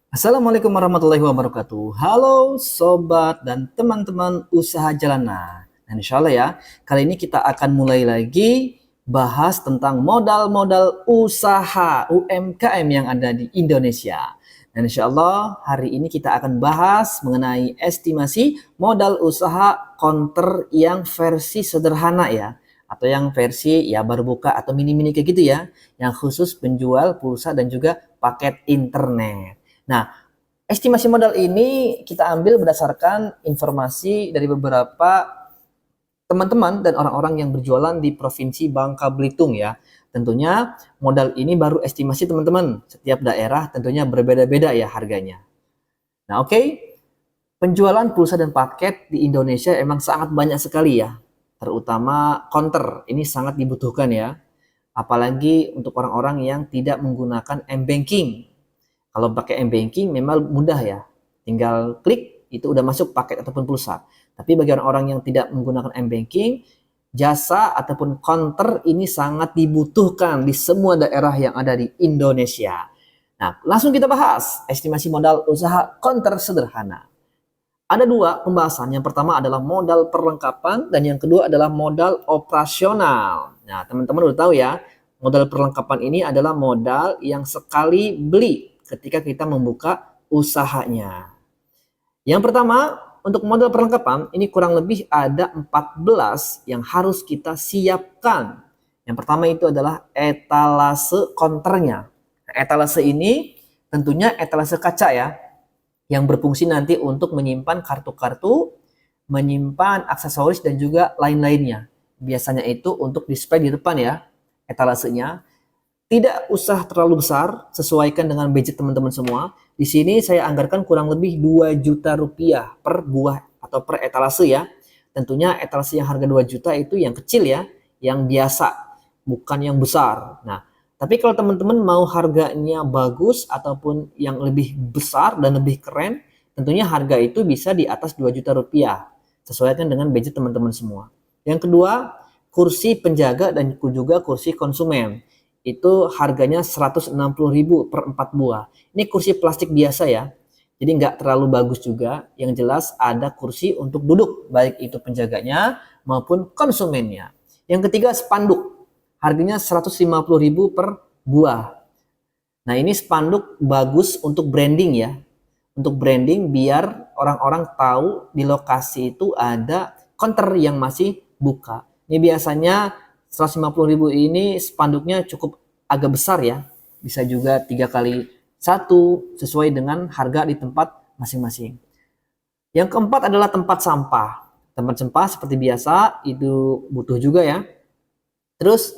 Assalamualaikum warahmatullahi wabarakatuh. Halo sobat dan teman-teman usaha jalanan. Nah, insya Allah ya, kali ini kita akan mulai lagi bahas tentang modal-modal usaha UMKM yang ada di Indonesia. Dan insya Allah hari ini kita akan bahas mengenai estimasi modal usaha konter yang versi sederhana ya. Atau yang versi ya baru buka atau mini-mini kayak gitu ya. Yang khusus penjual pulsa dan juga paket internet. Nah, estimasi modal ini kita ambil berdasarkan informasi dari beberapa teman-teman dan orang-orang yang berjualan di Provinsi Bangka Belitung ya. Tentunya modal ini baru estimasi teman-teman. Setiap daerah tentunya berbeda-beda ya harganya. Nah, oke. Penjualan pulsa dan paket di Indonesia emang sangat banyak sekali ya. Terutama konter, ini sangat dibutuhkan ya. Apalagi untuk orang-orang yang tidak menggunakan m-banking. Kalau pakai m-banking memang mudah ya. Tinggal klik itu udah masuk paket ataupun pulsa. Tapi bagi orang-orang yang tidak menggunakan m-banking, jasa ataupun konter ini sangat dibutuhkan di semua daerah yang ada di Indonesia. Nah, langsung kita bahas estimasi modal usaha konter sederhana. Ada dua pembahasan. Yang pertama adalah modal perlengkapan dan yang kedua adalah modal operasional. Nah, teman-teman udah tahu ya, modal perlengkapan ini adalah modal yang sekali beli ketika kita membuka usahanya. Yang pertama, untuk modal perlengkapan ini kurang lebih ada 14 yang harus kita siapkan. Yang pertama itu adalah etalase konternya. Nah, etalase ini tentunya etalase kaca ya, yang berfungsi nanti untuk menyimpan kartu-kartu, menyimpan aksesoris dan juga lain-lainnya. Biasanya itu untuk display di depan ya, etalasenya. Tidak usah terlalu besar, sesuaikan dengan budget teman-teman semua. Di sini saya anggarkan kurang lebih 2 juta rupiah per buah atau per etalase ya. Tentunya etalase yang harga 2 juta itu yang kecil ya, yang biasa, bukan yang besar. Nah, tapi kalau teman-teman mau harganya bagus ataupun yang lebih besar dan lebih keren, tentunya harga itu bisa di atas 2 juta rupiah. Sesuaikan dengan budget teman-teman semua. Yang kedua, kursi penjaga dan juga kursi konsumen. Itu harganya 160.000 per 4 buah. Ini kursi plastik biasa ya. Jadi nggak terlalu bagus juga. Yang jelas ada kursi untuk duduk, baik itu penjaganya maupun konsumennya. Yang ketiga spanduk. Harganya 150.000 per buah. Nah, ini spanduk bagus untuk branding ya. Untuk branding biar orang-orang tahu di lokasi itu ada konter yang masih buka. Ini biasanya 150.000 ini spanduknya cukup agak besar ya. Bisa juga 3 kali 1 sesuai dengan harga di tempat masing-masing. Yang keempat adalah tempat sampah. Tempat sampah seperti biasa itu butuh juga ya. Terus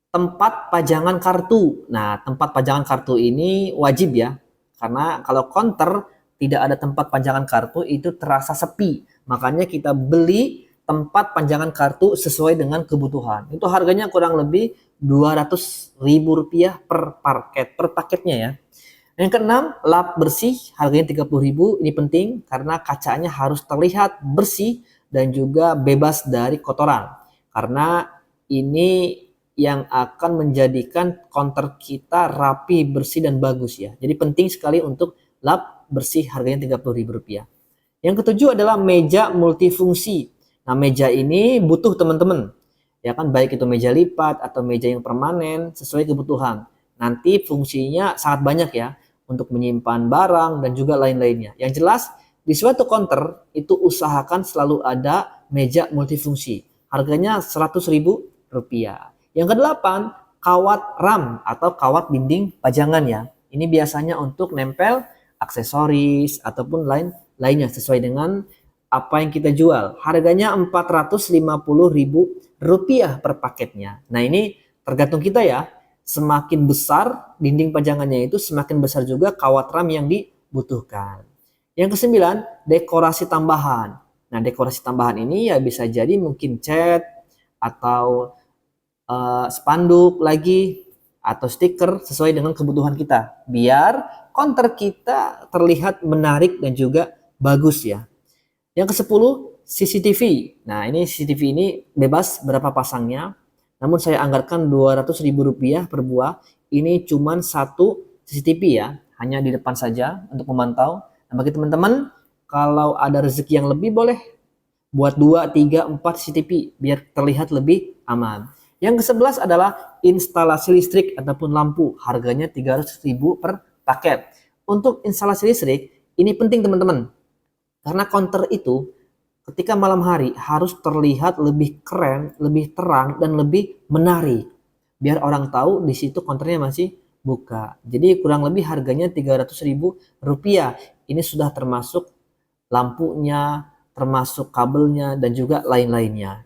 tempat pajangan kartu. Nah, tempat pajangan kartu ini wajib ya. Karena kalau counter tidak ada tempat pajangan kartu itu terasa sepi. Makanya kita beli tempat pajangan kartu sesuai dengan kebutuhan. Itu harganya kurang lebih 200.000 rupiah per paket, per paketnya ya. Yang keenam, lap bersih, harganya 30.000. Ini penting karena kacanya harus terlihat bersih dan juga bebas dari kotoran. Karena ini yang akan menjadikan counter kita rapi, bersih, dan bagus ya. Jadi penting sekali untuk lap bersih harganya 30.000 rupiah. Yang ketujuh adalah meja multifungsi. Nah, meja ini butuh teman-teman. Ya kan, baik itu meja lipat atau meja yang permanen sesuai kebutuhan. Nanti fungsinya sangat banyak ya untuk menyimpan barang dan juga lain-lainnya. Yang jelas di suatu counter itu usahakan selalu ada meja multifungsi. Harganya 100.000 rupiah. Yang kedelapan, kawat ram atau kawat dinding pajangan ya. Ini biasanya untuk nempel aksesoris ataupun lainnya sesuai dengan apa yang kita jual. Harganya 450.000 rupiah per paketnya. Nah, ini tergantung kita ya. Semakin besar dinding pajangannya itu, semakin besar juga kawat ram yang dibutuhkan. Yang kesembilan, dekorasi tambahan. Nah, dekorasi tambahan ini ya bisa jadi mungkin cat atau spanduk lagi atau stiker sesuai dengan kebutuhan kita biar counter kita terlihat menarik dan juga bagus ya. Yang ke-10, CCTV. Nah, ini CCTV ini bebas berapa pasangnya, namun saya anggarkan 200.000 rupiah per buah. Ini cuman satu CCTV ya, hanya di depan saja untuk memantau. Nah, bagi teman-teman, kalau ada rezeki yang lebih boleh buat 2, 3, 4 CCTV biar terlihat lebih aman. Yang ke-11 adalah instalasi listrik ataupun lampu. Harganya 300.000 per paket. Untuk instalasi listrik, ini penting teman-teman. Karena counter itu ketika malam hari harus terlihat lebih keren, lebih terang, dan lebih menarik. Biar orang tahu di situ counternya masih buka. Jadi kurang lebih harganya 300.000 rupiah. Ini sudah termasuk lampunya, termasuk kabelnya, dan juga lain-lainnya.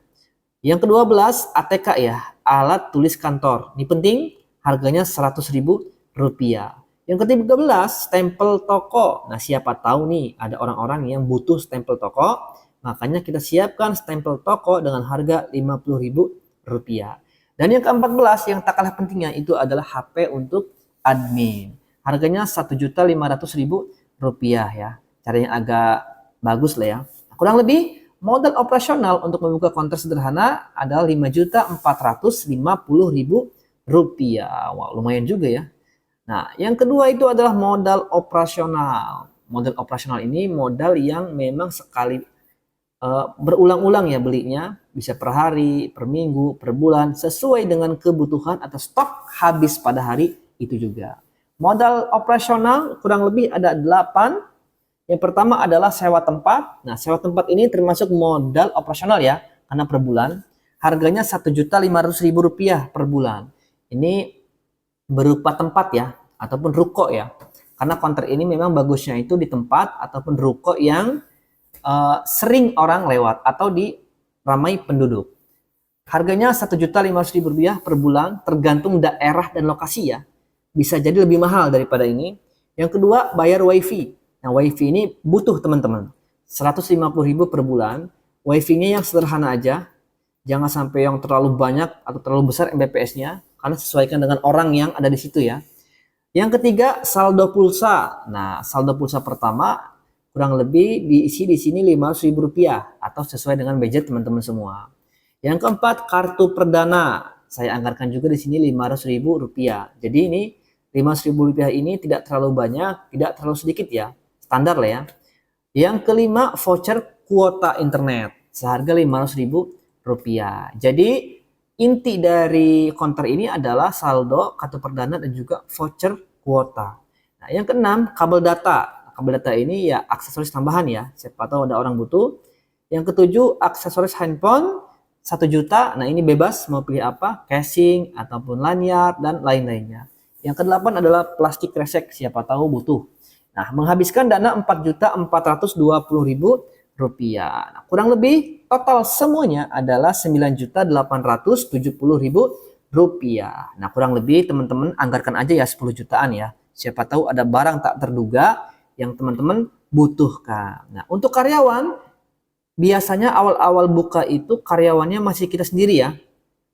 Yang ke-12 ATK ya, alat tulis kantor. Ini penting, harganya 100.000 rupiah. Yang ke-13 stempel toko. Nah, siapa tahu nih ada orang-orang yang butuh stempel toko, makanya kita siapkan stempel toko dengan harga 50.000 rupiah. Dan yang ke-14 yang tak kalah pentingnya itu adalah HP untuk admin. Harganya 1.500.000 rupiah ya. Caranya agak bagus lah ya. Kurang lebih modal operasional untuk membuka konter sederhana adalah 5.450.000 rupiah. Wah, lumayan juga ya. Nah, yang kedua itu adalah modal operasional. Modal operasional ini modal yang memang sekali berulang-ulang ya belinya, bisa per hari, per minggu, per bulan, sesuai dengan kebutuhan atau stok habis pada hari itu juga. Modal operasional kurang lebih ada 8. Yang pertama adalah sewa tempat. Nah, sewa tempat ini termasuk modal operasional ya, karena per bulan. Harganya 1.500.000 rupiah per bulan. Ini berupa tempat ya, ataupun ruko ya. Karena counter ini memang bagusnya itu di tempat ataupun ruko yang sering orang lewat atau di ramai penduduk. Harganya 1.500.000 rupiah per bulan, tergantung daerah dan lokasi ya. Bisa jadi lebih mahal daripada ini. Yang kedua, bayar wifi. Nah, wifi ini butuh teman-teman. 150.000 per bulan. Wifi-nya yang sederhana aja. Jangan sampai yang terlalu banyak atau terlalu besar Mbps-nya. Karena sesuaikan dengan orang yang ada di situ ya. Yang ketiga, saldo pulsa. Nah, saldo pulsa pertama kurang lebih diisi di sini 500.000 rupiah. Atau sesuai dengan budget teman-teman semua. Yang keempat, kartu perdana. Saya anggarkan juga di sini 500.000 rupiah. Jadi ini 500.000 rupiah ini tidak terlalu banyak, tidak terlalu sedikit ya. Standar lah ya. Yang kelima, voucher kuota internet seharga 500.000 rupiah. Jadi inti dari counter ini adalah saldo, kartu perdana, dan juga voucher kuota. Nah, yang keenam, kabel data. Kabel data ini ya aksesoris tambahan ya. Siapa tahu ada orang butuh. Yang ketujuh, aksesoris handphone 1 juta. Nah, ini bebas mau pilih apa, casing ataupun lanyard dan lain-lainnya. Yang kedelapan adalah plastik kresek. Siapa tahu butuh. Nah, menghabiskan dana 4.420.000 rupiah. Nah, kurang lebih total semuanya adalah 9.870.000 rupiah. Nah, kurang lebih teman-teman anggarkan aja ya 10 jutaan ya. Siapa tahu ada barang tak terduga yang teman-teman butuhkan. Nah, untuk karyawan, biasanya awal-awal buka itu karyawannya masih kita sendiri ya.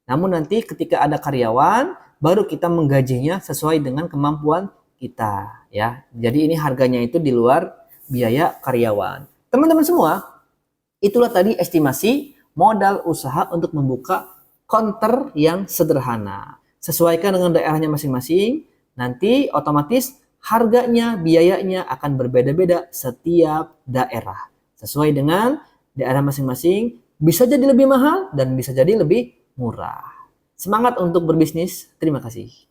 Namun nanti ketika ada karyawan, baru kita menggajinya sesuai dengan kemampuan kita ya. Jadi ini harganya itu di luar biaya karyawan. Teman-teman semua, itulah tadi estimasi modal usaha untuk membuka counter yang sederhana. Sesuaikan dengan daerahnya masing-masing, nanti otomatis harganya, biayanya akan berbeda-beda setiap daerah. Sesuai dengan daerah masing-masing, bisa jadi lebih mahal dan bisa jadi lebih murah. Semangat untuk berbisnis. Terima kasih.